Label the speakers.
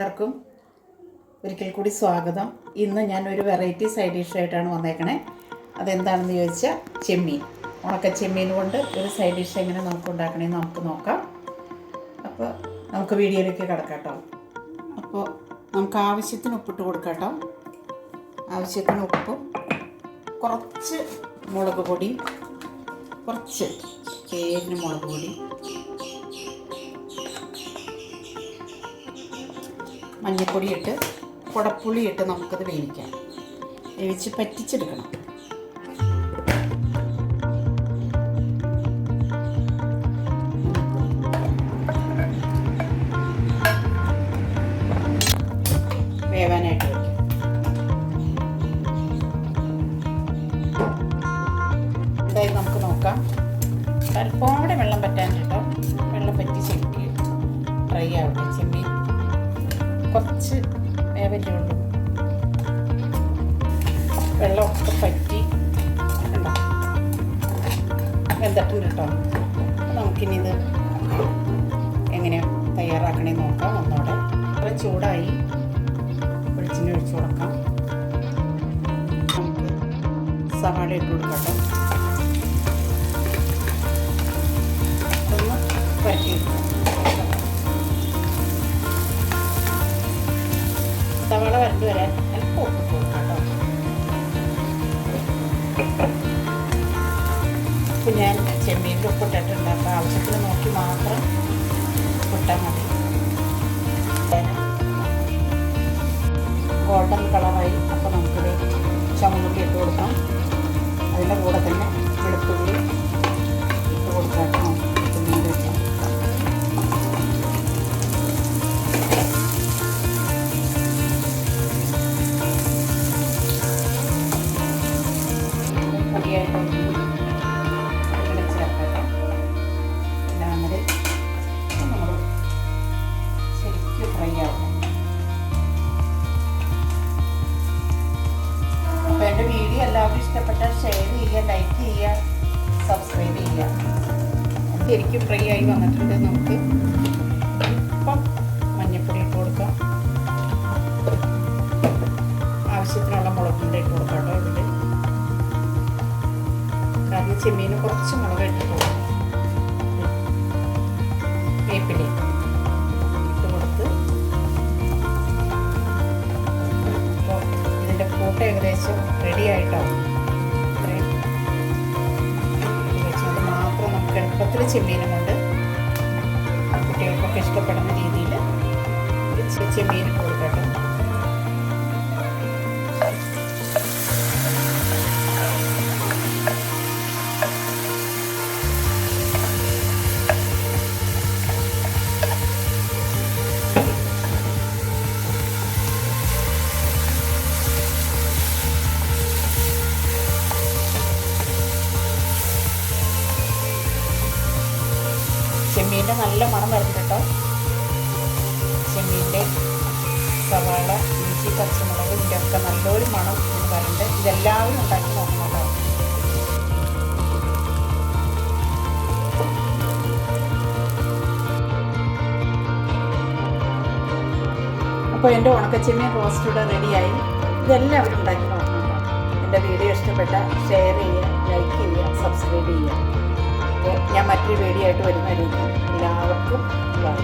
Speaker 1: എല്ലാവർക്കും ഒരിക്കൽ കൂടി സ്വാഗതം. ഇന്ന് ഞാനൊരു വെറൈറ്റി സൈഡ് ഡിഷായിട്ടാണ് വന്നേക്കണേ. അതെന്താണെന്ന് ചോദിച്ചാൽ ചെമ്മീൻ, ഉണക്ക ചെമ്മീൻ കൊണ്ട് ഒരു സൈഡ് ഡിഷ് എങ്ങനെ നമുക്ക് ഉണ്ടാക്കണമെന്ന് നമുക്ക് നോക്കാം. അപ്പോൾ നമുക്ക് വീഡിയോയിലേക്ക് കിടക്കാം കേട്ടോ. അപ്പോൾ നമുക്ക് ആവശ്യത്തിന് ഉപ്പിട്ട് കൊടുക്കാം കേട്ടോ. ആവശ്യത്തിന് ഉപ്പും കുറച്ച് മുളക് പൊടി, കുറച്ച് പേരിന് മുളക് പൊടി, മഞ്ഞൾപ്പൊടി ഇട്ട് കുടപ്പുളി ഇട്ട് നമുക്കത് വേവിക്കാം. വേവിച്ച് പറ്റിച്ചെടുക്കണം. വേവാനായിട്ട് വയ്ക്കാം. എന്തായാലും നമുക്ക് നോക്കാം. അല്പം കൂടെ വെള്ളം പറ്റാൻ കേട്ടോ. വെള്ളം പറ്റി ശരിക്ക് ഫ്രൈ ആവട്ടെ. ചെമ്മീൻ കുറച്ച് വേവല്ലേ ഉള്ളൂ. വെള്ളമൊക്കെ പറ്റി ഉണ്ടോ, വെന്തിട്ടുണ്ട് കേട്ടോ. നമുക്കിനി ഇത് എങ്ങനെയാണ് തയ്യാറാക്കണേന്ന് നോക്കാം. ഒന്നോടെ അത്ര ചൂടായി വെളിച്ചെണ്ണ ഒഴിച്ചു കൊടുക്കാം. നമുക്ക് സവാള ഇട്ട് കൊടുക്കാം. ഒന്ന് വരട്ടിയെടുക്കാം. സവാള വരണ്ടു വരാൻ അല്പം ഉപ്പ് കൊടുക്കാം കേട്ടോ. ഇപ്പം ഞാൻ ചെമ്മീനിൽ ഉപ്പിട്ടിട്ടുണ്ട്. അപ്പോൾ ആവശ്യത്തിന് നോക്കി മാത്രം ഉപ്പിട്ടാൽ മതി. ഗോൾഡൻ കളറായി. അപ്പോൾ നമുക്കിത് ചുമന്നുള്ളി ഇട്ട് കൊടുക്കാം. അതിൻ്റെ കൂടെ തന്നെ വെളുത്തുള്ളി ഇട്ട് കൊടുക്കാം കേട്ടോ. ചെമ്മീൻ വെക്കാം. അപ്പോൾ എൻ്റെ വീഡിയോ എല്ലാവരും ഇഷ്ടപ്പെട്ടാൽ ഷെയർ ചെയ്യുക, ലൈക്ക് ചെയ്യുക, സബ്സ്ക്രൈബ് ചെയ്യുക. ശരിക്കും ഫ്രൈ ആയി വന്നിട്ടുണ്ട്. നമുക്ക് ഇപ്പം മഞ്ഞൾപ്പൊടി ഇട്ട് കൊടുക്കാം. ആവശ്യത്തിനുള്ള മുളക് പൊടി ഇട്ട് കൊടുക്കാം കേട്ടോ. ഇതിൽ കാരണം ചെമ്മീന് കുറച്ച് മുളക് ഇട്ട് കൊടുക്കും. വേപ്പില ഇട്ട് കൊടുത്ത് അപ്പോൾ ഇതിൻ്റെ കൂട്ട് ഏകദേശം റെഡി ആയിട്ടാവും. ഇത്രയും വെച്ചുകൊണ്ട് മാത്രം നമുക്ക് എളുപ്പത്തിൽ ചെമ്മീനും കൊണ്ട് കുട്ടികൾക്കൊക്കെ ഇഷ്ടപ്പെടുന്ന രീതിയിൽ ചെമ്മീൻ ഇട്ട് കൊടുക്കട്ടോ. ചെമ്മീൻ്റെ നല്ല മണം വരുന്നുണ്ട് കേട്ടോ. ചെമ്മീൻ്റെ സവാള, ഇഞ്ചി, പച്ചമുളക് ഇതിൻ്റെ ഒക്കെ നല്ലൊരു മണം എന്ന് പറയുന്നുണ്ട്. ഇതെല്ലാവരും ഉണ്ടാക്കി നോക്കണം കേട്ടോ. അപ്പോൾ എൻ്റെ ഉണക്കച്ചെമ്മീൻ റോസ്റ്റ് ഇവിടെ റെഡിയായി. ഇതെല്ലാവരും ഉണ്ടാക്കി നോക്കണം കേട്ടോ. എൻ്റെ വീഡിയോ ഇഷ്ടപ്പെട്ടാൽ ഷെയർ ചെയ്യുക, ലൈക്ക് ചെയ്യുക, സബ്സ്ക്രൈബ് ചെയ്യുക. അപ്പോൾ ഞാൻ മറ്റൊരു വീഡിയോ ആയിട്ട് വരുന്നതായിരിക്കും. എല്ലാവർക്കും ബൈ.